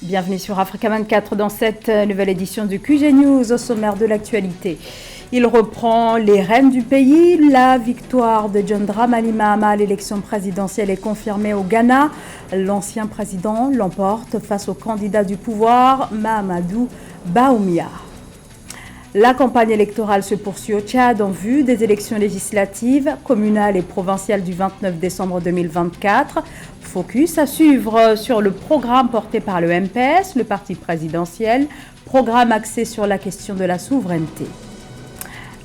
Bienvenue sur Africa 24 dans cette nouvelle édition du QG News. Au sommaire de l'actualité, il reprend les rênes du pays. La victoire de John Dramani Mahama à l'élection présidentielle est confirmée au Ghana. L'ancien président l'emporte face au candidat du pouvoir, Mahamadou Bawumia. La campagne électorale se poursuit au Tchad en vue des élections législatives, communales et provinciales du 29 décembre 2024. Focus à suivre sur le programme porté par le MPS, le parti présidentiel, programme axé sur la question de la souveraineté.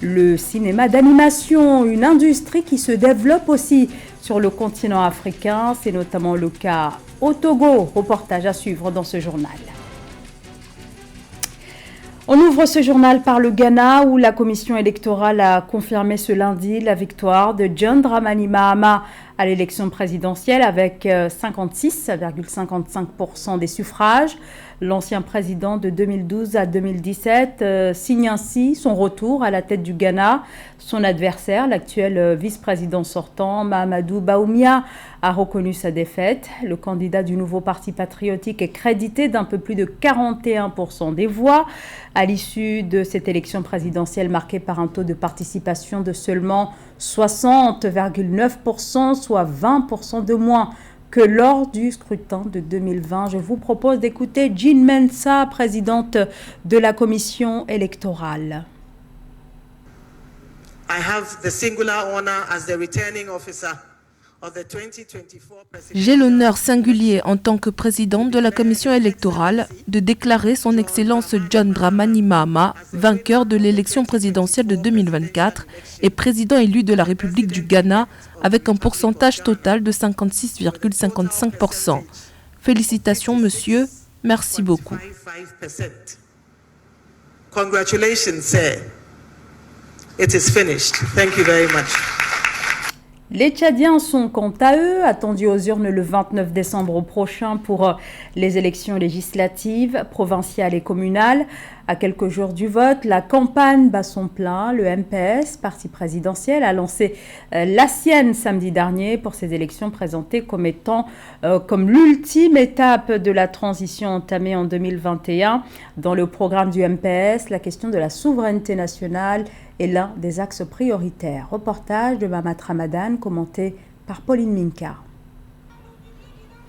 Le cinéma d'animation, une industrie qui se développe aussi sur le continent africain, c'est notamment le cas au Togo. Reportage à suivre dans ce journal. On ouvre ce journal par le Ghana où la commission électorale a confirmé ce lundi la victoire de John Dramani Mahama à l'élection présidentielle avec 56,55% des suffrages. L'ancien président de 2012 à 2017 signe ainsi son retour à la tête du Ghana. Son adversaire, l'actuel vice-président sortant, Mahamadou Bawumia, a reconnu sa défaite. Le candidat du nouveau parti patriotique est crédité d'un peu plus de 41% des voix. À l'issue de cette élection présidentielle marquée par un taux de participation de seulement 60,9%, soit 20% de moins que lors du scrutin de 2020. Je vous propose d'écouter Jean Mensa, présidente de la commission électorale. I have the singular honor as the returning officer of the 2024 J'ai l'honneur singulier en tant que présidente de la commission électorale de déclarer son Excellence John Dramani Mahama vainqueur de l'élection présidentielle de 2024 et président élu de la République du Ghana avec un pourcentage total de 56,55%. Félicitations monsieur, merci beaucoup. Congratulations, sir. It is finished. Thank you very much. Les Tchadiens sont quant à eux attendus aux urnes le 29 décembre prochain pour les élections législatives, provinciales et communales. À quelques jours du vote, la campagne bat son plein. Le MPS, parti présidentiel, a lancé la sienne samedi dernier pour ces élections présentées comme étant comme l'ultime étape de la transition entamée en 2021. Dans le programme du MPS, la question de la souveraineté nationale est l'un des axes prioritaires. Reportage de Mamat Ramadan, commenté par Pauline Minka.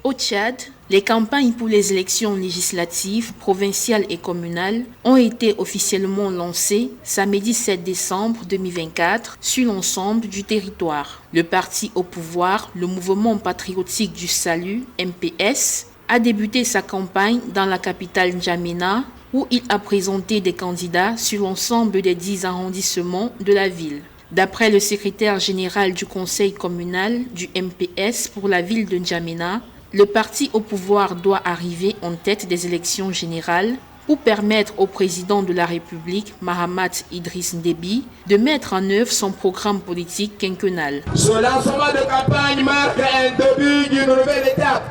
Au Tchad, les campagnes pour les élections législatives, provinciales et communales ont été officiellement lancées samedi 7 décembre 2024 sur l'ensemble du territoire. Le parti au pouvoir, le Mouvement patriotique du salut, MPS, a débuté sa campagne dans la capitale N'Djamena, où il a présenté des candidats sur l'ensemble des 10 arrondissements de la ville. D'après le secrétaire général du conseil communal du MPS pour la ville de N'Djamena, le parti au pouvoir doit arriver en tête des élections générales pour permettre au président de la République, Mahamat Idriss Déby, de mettre en œuvre son programme politique quinquennal. Ce lancement de campagne marque un début d'une nouvelle étape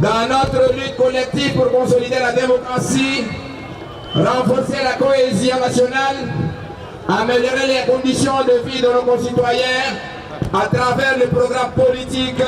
dans notre lutte collective pour consolider la démocratie, renforcer la cohésion nationale, améliorer les conditions de vie de nos concitoyens à travers le programme politique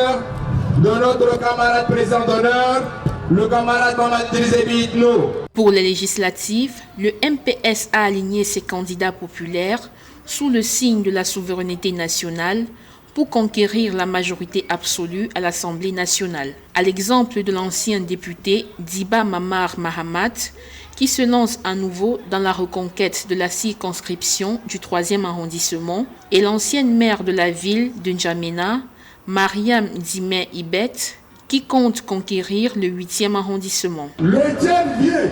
de notre camarade président d'honneur, le camarade Mahamat Idriss Déby Itno. Pour les législatives, le MPS a aligné ses candidats populaires sous le signe de la souveraineté nationale pour conquérir la majorité absolue à l'Assemblée nationale. À l'exemple de l'ancien député Diba Mamar Mahamat, qui se lance à nouveau dans la reconquête de la circonscription du 3e arrondissement, et l'ancienne maire de la ville de N'Djamena, Mariam Dime Ibet, qui compte conquérir le 8e arrondissement. Le Tchad vient,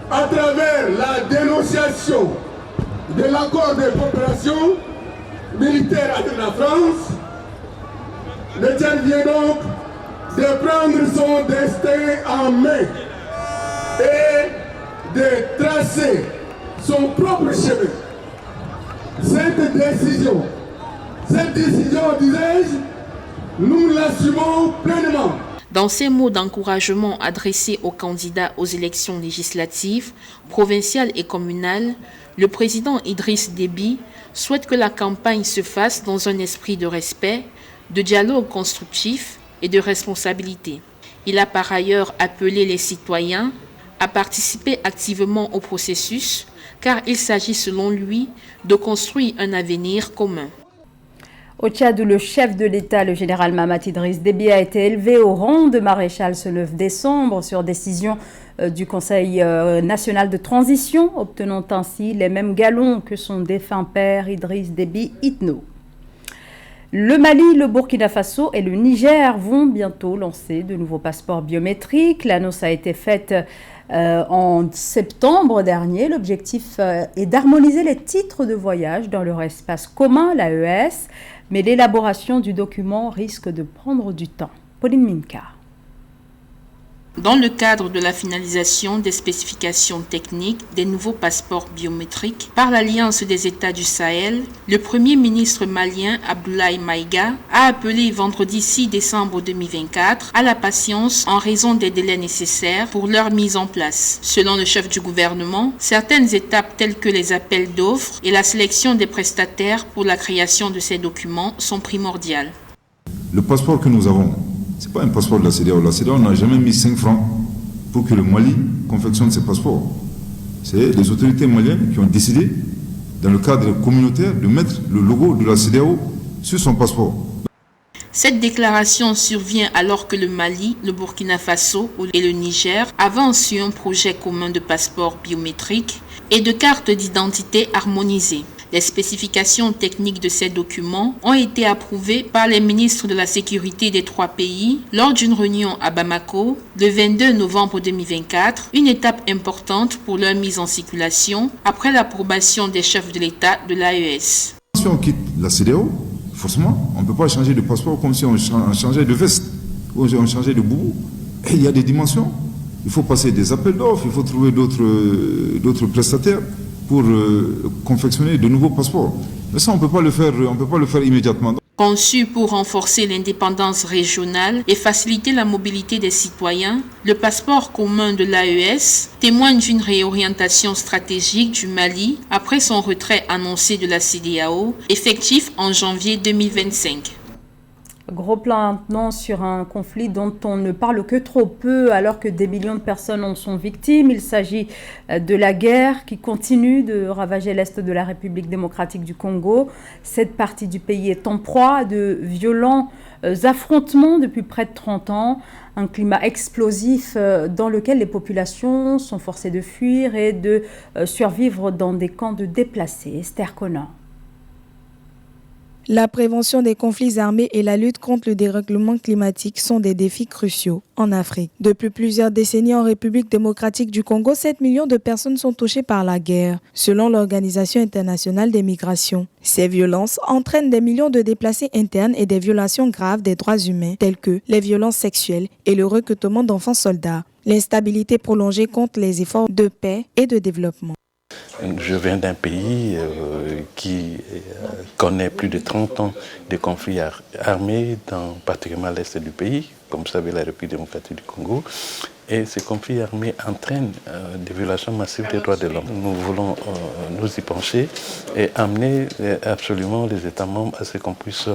à travers la dénonciation de l'accord de coopération militaire avec la France, le Tchad vient donc de prendre son destin en main et de tracer son propre chemin. Cette décision, disais-je, nous l'assumons pleinement. Dans ces mots d'encouragement adressés aux candidats aux élections législatives, provinciales et communales, le président Idriss Déby souhaite que la campagne se fasse dans un esprit de respect, de dialogue constructif et de responsabilité. Il a par ailleurs appelé les citoyens à participer activement au processus, car il s'agit selon lui de construire un avenir commun. Au Tchad, où le chef de l'État, le général Mahamat Idriss Déby, a été élevé au rang de maréchal ce 9 décembre sur décision du Conseil national de transition, obtenant ainsi les mêmes galons que son défunt père Idriss Déby Itno. Le Mali, le Burkina Faso et le Niger vont bientôt lancer de nouveaux passeports biométriques. L'annonce a été faite en septembre dernier. L'objectif est d'harmoniser les titres de voyage dans leur espace commun, l'AES, mais l'élaboration du document risque de prendre du temps. Pauline Minka. Dans le cadre de la finalisation des spécifications techniques des nouveaux passeports biométriques par l'Alliance des États du Sahel, le Premier ministre malien Abdoulaye Maïga a appelé vendredi 6 décembre 2024 à la patience en raison des délais nécessaires pour leur mise en place. Selon le chef du gouvernement, certaines étapes telles que les appels d'offres et la sélection des prestataires pour la création de ces documents sont primordiales. Le passeport que nous avons, ce n'est pas un passeport de la CEDEAO. La CEDEAO n'a jamais mis 5 francs pour que le Mali confectionne ses passeports. C'est les autorités maliennes qui ont décidé, dans le cadre communautaire, de mettre le logo de la CEDEAO sur son passeport. Cette déclaration survient alors que le Mali, le Burkina Faso et le Niger avancent sur un projet commun de passeport biométrique et de carte d'identité harmonisée. Les spécifications techniques de ces documents ont été approuvées par les ministres de la Sécurité des 3 pays lors d'une réunion à Bamako le 22 novembre 2024, une étape importante pour leur mise en circulation après l'approbation des chefs de l'État de l'AES. Si on quitte la CEDEAO, forcément, on ne peut pas changer de passeport comme si on changeait de veste ou on changeait de boubou. Et il y a des dimensions. Il faut passer des appels d'offres, il faut trouver d'autres prestataires pour confectionner de nouveaux passeports. Mais ça, on ne peut pas le faire immédiatement. Conçu pour renforcer l'indépendance régionale et faciliter la mobilité des citoyens, le passeport commun de l'AES témoigne d'une réorientation stratégique du Mali après son retrait annoncé de la CEDEAO, effectif en janvier 2025. Gros plan maintenant sur un conflit dont on ne parle que trop peu alors que des millions de personnes en sont victimes. Il s'agit de la guerre qui continue de ravager l'Est de la République démocratique du Congo. Cette partie du pays est en proie à de violents affrontements depuis près de 30 ans. Un climat explosif dans lequel les populations sont forcées de fuir et de survivre dans des camps de déplacés. Esther Conan. La prévention des conflits armés et la lutte contre le dérèglement climatique sont des défis cruciaux en Afrique. Depuis plusieurs décennies en République démocratique du Congo, 7 millions de personnes sont touchées par la guerre, selon l'Organisation internationale des migrations. Ces violences entraînent des millions de déplacés internes et des violations graves des droits humains, telles que les violences sexuelles et le recrutement d'enfants soldats. L'instabilité prolongée contre les efforts de paix et de développement. Je viens d'un pays qui connaît plus de 30 ans de conflits armés, particulièrement l'est du pays, comme vous savez, la République démocratique du Congo. Et ces conflits armés entraînent des violations massives des droits de l'homme. Nous voulons nous y pencher et amener absolument les États membres à ce qu'on puisse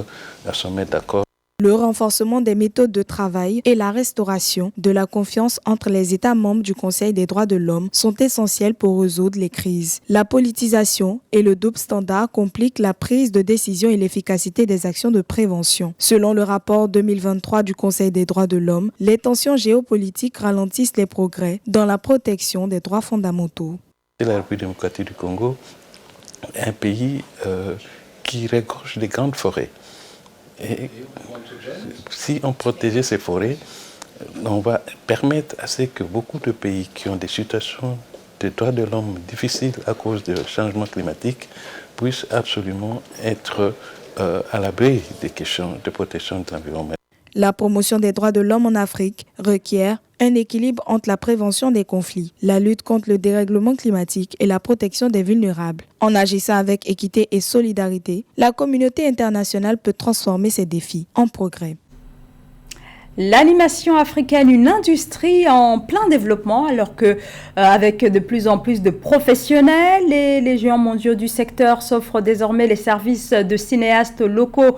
se mettre d'accord. Le renforcement des méthodes de travail et la restauration de la confiance entre les États membres du Conseil des droits de l'homme sont essentiels pour résoudre les crises. La politisation et le double standard compliquent la prise de décision et l'efficacité des actions de prévention. Selon le rapport 2023 du Conseil des droits de l'homme, les tensions géopolitiques ralentissent les progrès dans la protection des droits fondamentaux. La République démocratique du Congo est un pays qui regorge de grandes forêts. Et si on protégeait ces forêts, on va permettre à ce que beaucoup de pays qui ont des situations de droits de l'homme difficiles à cause du changement climatique puissent absolument être à l'abri des questions de protection de l'environnement. La promotion des droits de l'homme en Afrique requiert un équilibre entre la prévention des conflits, la lutte contre le dérèglement climatique et la protection des vulnérables. En agissant avec équité et solidarité, la communauté internationale peut transformer ces défis en progrès. L'animation africaine, une industrie en plein développement, alors que avec de plus en plus de professionnels, les géants mondiaux du secteur s'offrent désormais les services de cinéastes locaux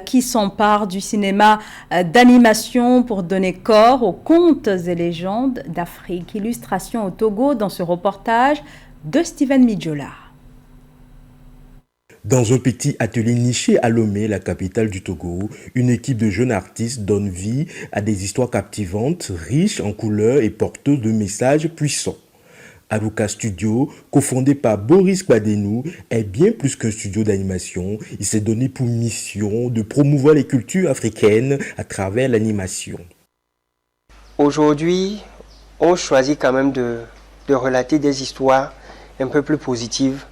qui s'emparent du cinéma d'animation pour donner corps aux contes et légendes d'Afrique. Illustration au Togo dans ce reportage de Steven Midjola. Dans un petit atelier niché à Lomé, la capitale du Togo, une équipe de jeunes artistes donne vie à des histoires captivantes, riches en couleurs et porteuses de messages puissants. Aruka Studio, cofondé par Boris Kwadenou, est bien plus qu'un studio d'animation. Il s'est donné pour mission de promouvoir les cultures africaines à travers l'animation. Aujourd'hui, on choisit quand même de relater des histoires un peu plus positives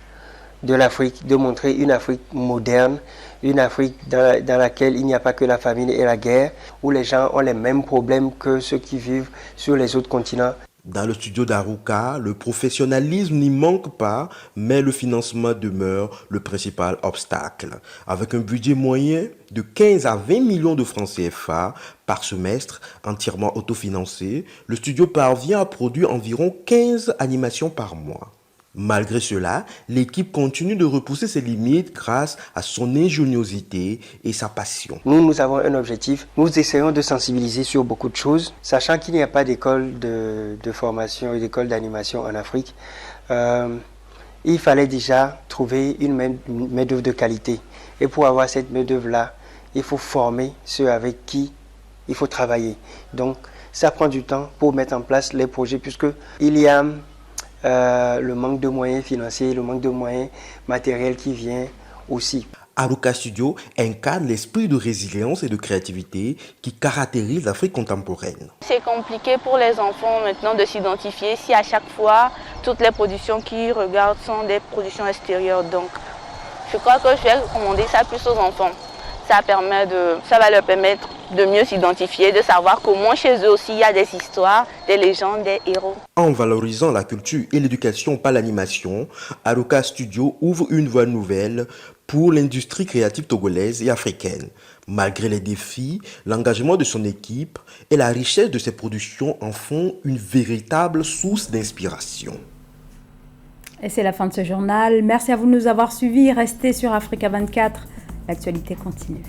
de l'Afrique, de montrer une Afrique moderne, une Afrique dans laquelle il n'y a pas que la famine et la guerre, où les gens ont les mêmes problèmes que ceux qui vivent sur les autres continents. Dans le studio d'Aruka, le professionnalisme n'y manque pas, mais le financement demeure le principal obstacle. Avec un budget moyen de 15 à 20 millions de francs CFA par semestre, entièrement autofinancé, le studio parvient à produire environ 15 animations par mois. Malgré cela, l'équipe continue de repousser ses limites grâce à son ingéniosité et sa passion. Nous avons un objectif. Nous essayons de sensibiliser sur beaucoup de choses, sachant qu'il n'y a pas d'école de formation et d'école d'animation en Afrique. Il fallait déjà trouver une main-d'œuvre de qualité. Et pour avoir cette main-d'œuvre-là, il faut former ceux avec qui il faut travailler. Donc, ça prend du temps pour mettre en place les projets, puisqu'il y a le manque de moyens financiers, le manque de moyens matériels qui vient aussi. Aruka Studio incarne l'esprit de résilience et de créativité qui caractérise l'Afrique contemporaine. C'est compliqué pour les enfants maintenant de s'identifier si à chaque fois toutes les productions qu'ils regardent sont des productions extérieures. Donc je crois que je vais recommander ça plus aux enfants. Ça va leur permettre de mieux s'identifier, de savoir comment chez eux aussi il y a des histoires, des légendes, des héros. En valorisant la culture et l'éducation par l'animation, Aruka Studio ouvre une voie nouvelle pour l'industrie créative togolaise et africaine. Malgré les défis, l'engagement de son équipe et la richesse de ses productions en font une véritable source d'inspiration. Et c'est la fin de ce journal. Merci à vous de nous avoir suivis. Restez sur Africa 24. L'actualité continue.